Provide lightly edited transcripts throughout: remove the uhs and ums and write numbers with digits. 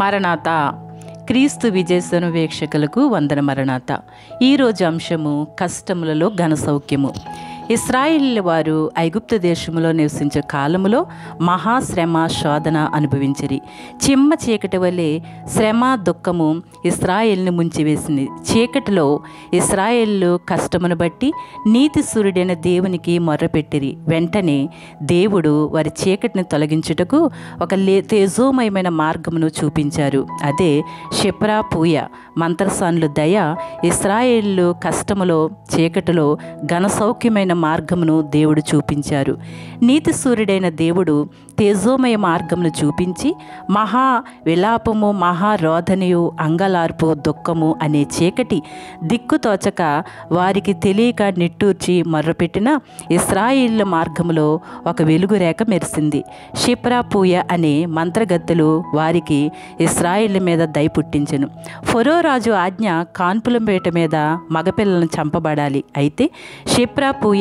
మరణాత. క్రీస్తు విజయసను వీక్షకులకు వందన మరణాత. ఈరోజు అంశము కష్టములలో ఘన సౌఖ్యము. ఇశ్రాయేలు వారు ఐగుప్తు దేశములో నివసించే కాలములో మహాశ్రమ శోధన అనుభవించిరి. చిమ్మ చీకటి వలె శ్రమ దుఃఖము ఇశ్రాయేలును ముంచివేసింది. చీకటిలో ఇశ్రాయేలు కష్టమును బట్టి నీతి సూర్యుడైన దేవునికి మొర్రపెట్టిరి. వెంటనే దేవుడు వారి చీకటిని తొలగించుటకు ఒక తేజోమయమైన మార్గమును చూపించారు. అదే షిప్రా పూయ మంత్రసానుల దయ ఇశ్రాయేలు కష్టములో చీకటిలో ఘన సౌఖ్యమైన మార్గమును దేవుడు చూపించారు. నీతి సూర్యుడైన దేవుడు తేజోమయ మార్గమును చూపించి మహా విలాపము, మహారోధనయు, అంగలార్పు, దుఃఖము అనే చీకటి దిక్కుతోచక వారికి తెలియక నిట్టూర్చి మొర్రపెట్టిన ఇశ్రాయేలు మార్గములో ఒక వెలుగురేఖ మెరిసింది. షిప్రా పూయ అనే మంత్రగత్తెలు వారికి ఇశ్రాయేలు మీద దయ పుట్టించెను. ఫరో రాజు ఆజ్ఞ కాన్పులపేట మీద మగపిల్లలను చంపబడాలి. అయితే షిప్రా పూయ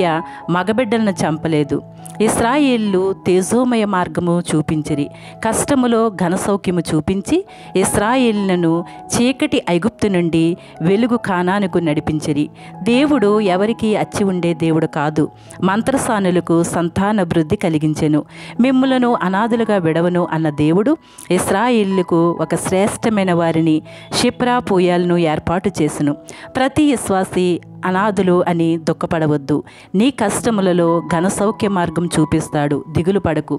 మగబిడ్డలను చంపలేదు. ఇశ్రాయేలు తేజోమయ మార్గము చూపించిరి. కష్టములో ఘన సౌఖ్యము చూపించి ఇశ్రాయేలులను చీకటి ఐగుప్తు నుండి వెలుగు కానానుకు నడిపించిరి. దేవుడు ఎవరికి అచ్చి ఉండే దేవుడు కాదు. మంత్రసానులకు సంతానభివృద్ధి కలిగించెను. మిమ్ములను అనాథులుగా విడవను అన్న దేవుడు ఇశ్రాయేలుకు ఒక శ్రేష్టమైన వారిని షిప్రా పూయాలను ఏర్పాటు చేసెను. ప్రతి విశ్వాసి అనాథులు అని దుఃఖపడవద్దు. నీ కష్టములలో ఘన సౌఖ్య మార్గం చూపిస్తాడు. దిగులు పడకు.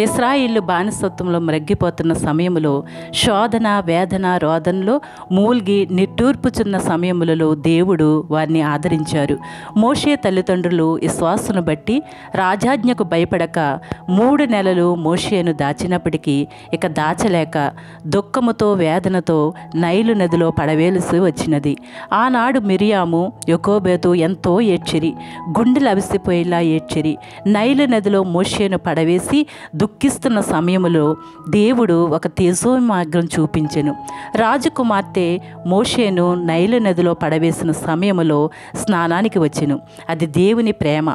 ఇశ్రాయేలు బానిసత్వంలో మ్రగ్గిపోతున్న సమయములో, శోధన, వేదన, రోదనలో మూల్గి నిట్టూర్పుచున్న సమయములలో దేవుడు వారిని ఆదరించారు. మోషే తల్లిదండ్రులు విశ్వాసును బట్టి రాజాజ్ఞకు భయపడక 3 నెలలు మోషేను దాచినప్పటికీ ఇక దాచలేక దుఃఖముతో వేదనతో నైలు నదిలో పడవేలిసి వచ్చినది. ఆనాడు మిరియాము, యాకోబు ఎంతో ఏడ్చిరి. గుండెలు అవిసిపోయేలా ఏడ్చిరి. నైలు నదిలో మోషేను పడవేసి దుఃఖిస్తున్న సమయంలో దేవుడు ఒక తేజో మార్గం చూపించెను. రాజకుమార్తె మోషేను నైలు నదిలో పడవేసిన సమయంలో స్నానానికి వచ్చెను. అది దేవుని ప్రేమ.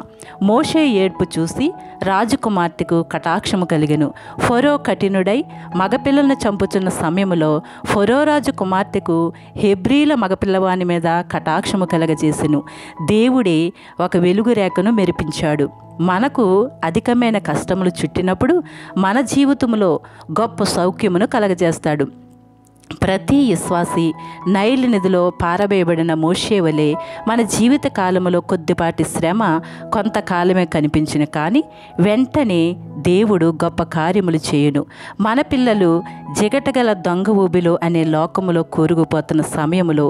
మోషే ఏడ్పు చూసి రాజకుమార్తెకు కటాక్షము కలిగెను. ఫరో కఠినుడై మగపిల్లలను చంపుచున్న సమయంలో ఫరో రాజు కుమార్తెకు హెబ్రీల మగపిల్లవాని మీద కటాక్షము కలగజేసెను. దేవుడే ఒక వెలుగు రేఖను మెరిపించాడు. మనకు అధికమైన కష్టములు చుట్టినప్పుడు మన జీవితంలో గొప్ప సౌఖ్యమును కలగజేస్తాడు. ప్రతి విశ్వాసి నైలు నదిలో పారవేయబడిన మోషే వలె మన జీవిత కాలంలో కొద్దిపాటి శ్రమ కొంతకాలమే కనిపించిన కానీ వెంటనే దేవుడు గొప్ప కార్యములు చేయును. మన పిల్లలు జిగటగల దొంగ ఊబిలో అనే లోకములో కూరుకుపోతున్న సమయములో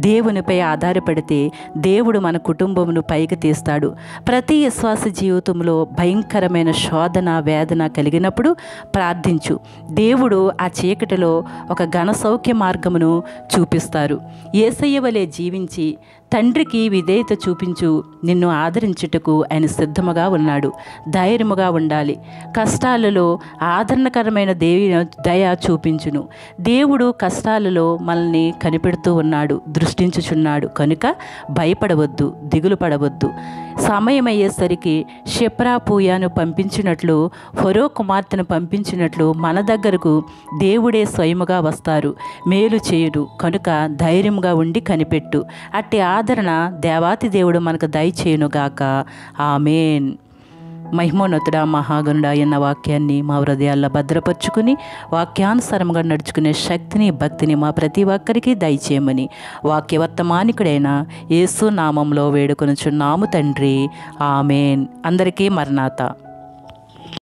దేవునిపై ఆధారపడితే దేవుడు మన కుటుంబమును పైకి తీస్తాడు. ప్రతి విశ్వాస జీవితంలో భయంకరమైన శోధన, వేదన కలిగినప్పుడు ప్రార్థించు. దేవుడు ఆ చీకటిలో ఒక ఘన సౌఖ్య మార్గమును చూపిస్తారు. యేసయ్య వలె జీవించి తండ్రికి విధేయత చూపించు. నిన్ను ఆదరించుటకు ఆయన సిద్ధముగా ఉన్నాడు. ధైర్యముగా ఉండాలి. కష్టాలలో ఆదరణకరమైన దయ చూపించును. దేవుడు కష్టాలలో మనల్ని కనిపెడుతూ ఉన్నాడు, దృష్టించుచున్నాడు. కనుక భయపడవద్దు, దిగులు పడవద్దు. సమయం అయ్యేసరికి షిప్రా పూయను పంపించినట్లు, ఫరో కుమార్తెను పంపించినట్లు మన దగ్గరకు దేవుడే స్వయముగా వస్తారు. మేలు చేయుడు. కనుక ధైర్యంగా ఉండి కనిపెట్టు. అట్టి ఆదరణ దేవాతి దేవుడు మనకు దయచేయునుగాక. ఆమేన్. మహిమోన్నతుడా, మహాగణుడా అన్న వాక్యాన్ని మా హృదయాల్లో భద్రపరుచుకుని వాక్యానుసారంగా నడుచుకునే శక్తిని, భక్తిని మా ప్రతి ఒక్కరికి దయచేయమని వాక్యవర్తమానికుడైన యేసు నామంలో వేడుకొనుచున్నాము తండ్రి. ఆమేన్. అందరికీ మరణాత.